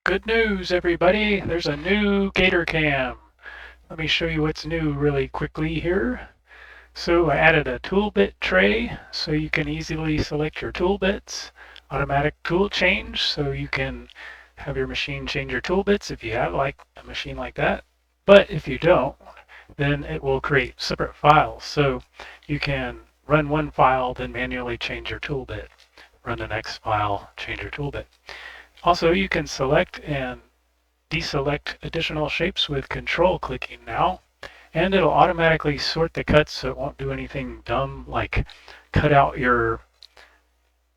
Good news, everybody. There's a new GatorCAM. Let me show you what's new really quickly here. So I added a tool bit tray so you can easily select your tool bits. Automatic tool change so you can have your machine change your tool bits if you have like a machine like that. But if you don't, then it will create separate files. So you can run one file, then manually change your tool bit. Run the next file, change your tool bit. Also, you can select and deselect additional shapes with control clicking now, and it'll automatically sort the cuts so it won't do anything dumb like cut out your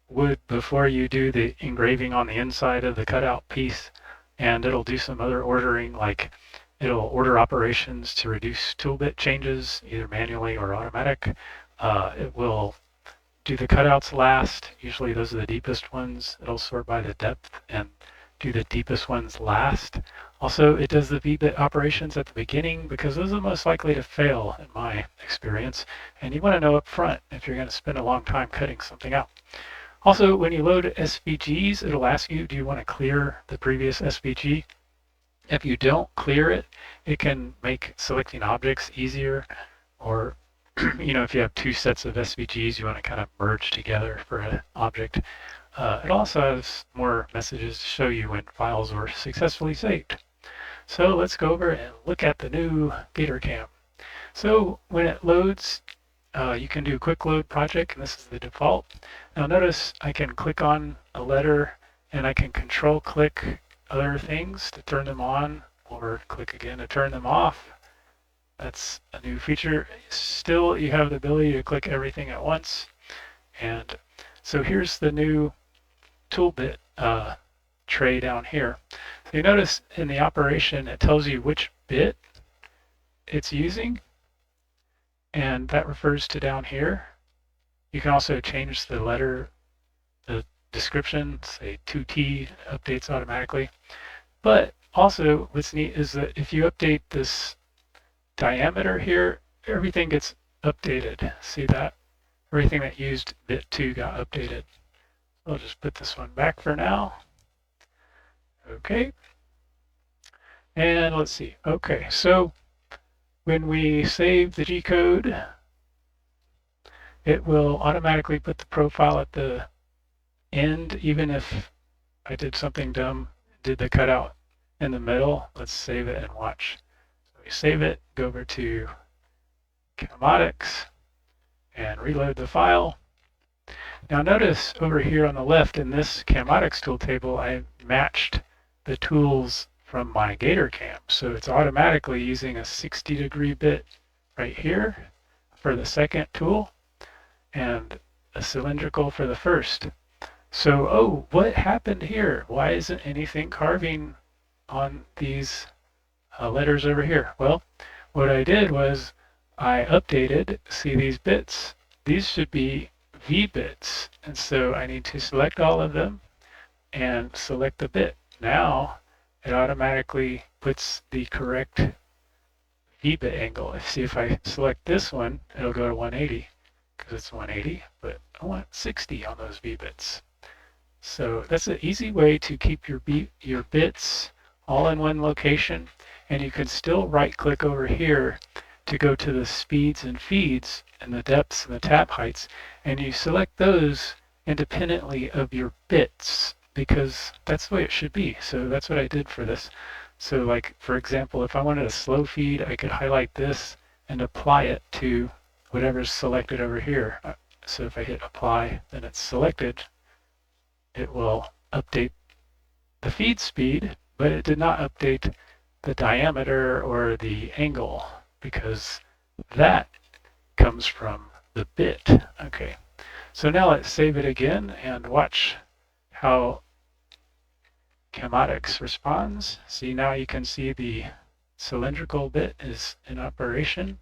wood before you do the engraving on the inside of the cutout piece, and it'll do some other ordering like it'll order operations to reduce tool bit changes either manually or automatic. It will do the cutouts last. Usually those are the deepest ones. It'll sort by the depth and do the deepest ones last. Also, it does the V-bit operations at the beginning because those are the most likely to fail in my experience. And you want to know up front if you're going to spend a long time cutting something out. Also, when you load SVGs, it'll ask you, do you want to clear the previous SVG? If you don't clear it, it can make selecting objects easier, or if you have two sets of SVGs you want to kind of merge together for an object. It also has more messages to show you when files were successfully saved. So let's go over and look at the new GatorCAM. So when it loads, you can do quick load project, and this is the default. Now notice I can click on a letter and I can control click other things to turn them on, or click again to turn them off. That's a new feature. Still, you have the ability to click everything at once. And so here's the new tool bit tray down here. So you notice in the operation, it tells you which bit it's using, and that refers to down here. You can also change the letter, the description, say 2T updates automatically. But also what's neat is that if you update this diameter here, everything gets updated. See that? Everything that used bit 2 got updated. I'll just put this one back for now. Okay. And let's see. Okay, so when we save the G code, it will automatically put the profile at the end, even if I did something dumb, did the cutout in the middle. Let's save it and watch. So we save it, go over to Kinematics, and reload the file. Now notice over here on the left in this Kinematics tool table, I matched the tools from my GatorCAM. So it's automatically using a 60-degree bit right here for the second tool and a cylindrical for the first. So, oh, what happened here? Why isn't anything carving on these letters over here? Well, what I did was I updated, see these bits. These should be V bits, and so I need to select all of them and select the bit. Now it automatically puts the correct V bit angle. See, if I select this one, it'll go to 180 because it's 180, but I want 60 on those V bits. So that's an easy way to keep your bits all in one location, and you can still right click over here to go to the speeds and feeds and the depths and the tab heights, and you select those independently of your bits because that's the way it should be. So that's what I did for this. So like, for example, if I wanted a slow feed, I could highlight this and apply it to whatever's selected over here. So if I hit apply, then it's selected. It will update the feed speed, but it did not update the diameter or the angle because that comes from the bit. Okay, so now let's save it again and watch how Kinematics responds. See, now you can see the cylindrical bit is in operation,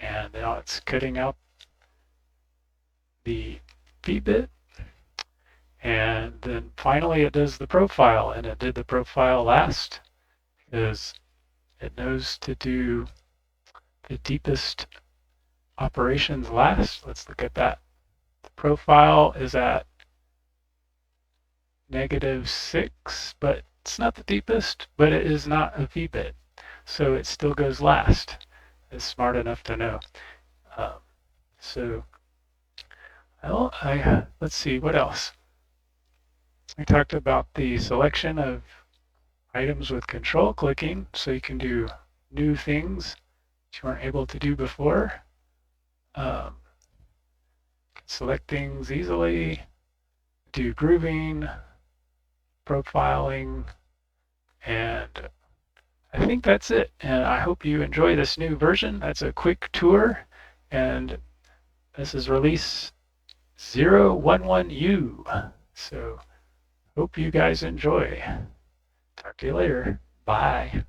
and now it's cutting out the V bit. And then finally it does the profile, and it did the profile last because it knows to do the deepest operations last. Let's look at that. The profile is at -6, but It's not the deepest, but it is not a V-bit, so it still goes last. It's smart enough to know. Um, so, well, let's see, what else? We talked about the selection of items with control clicking, so you can do new things that you weren't able to do before. Select things easily, do grooving, profiling, and I think that's it. And I hope you enjoy this new version. That's a quick tour, and this is release 011U. So hope you guys enjoy. Talk to you later. Bye.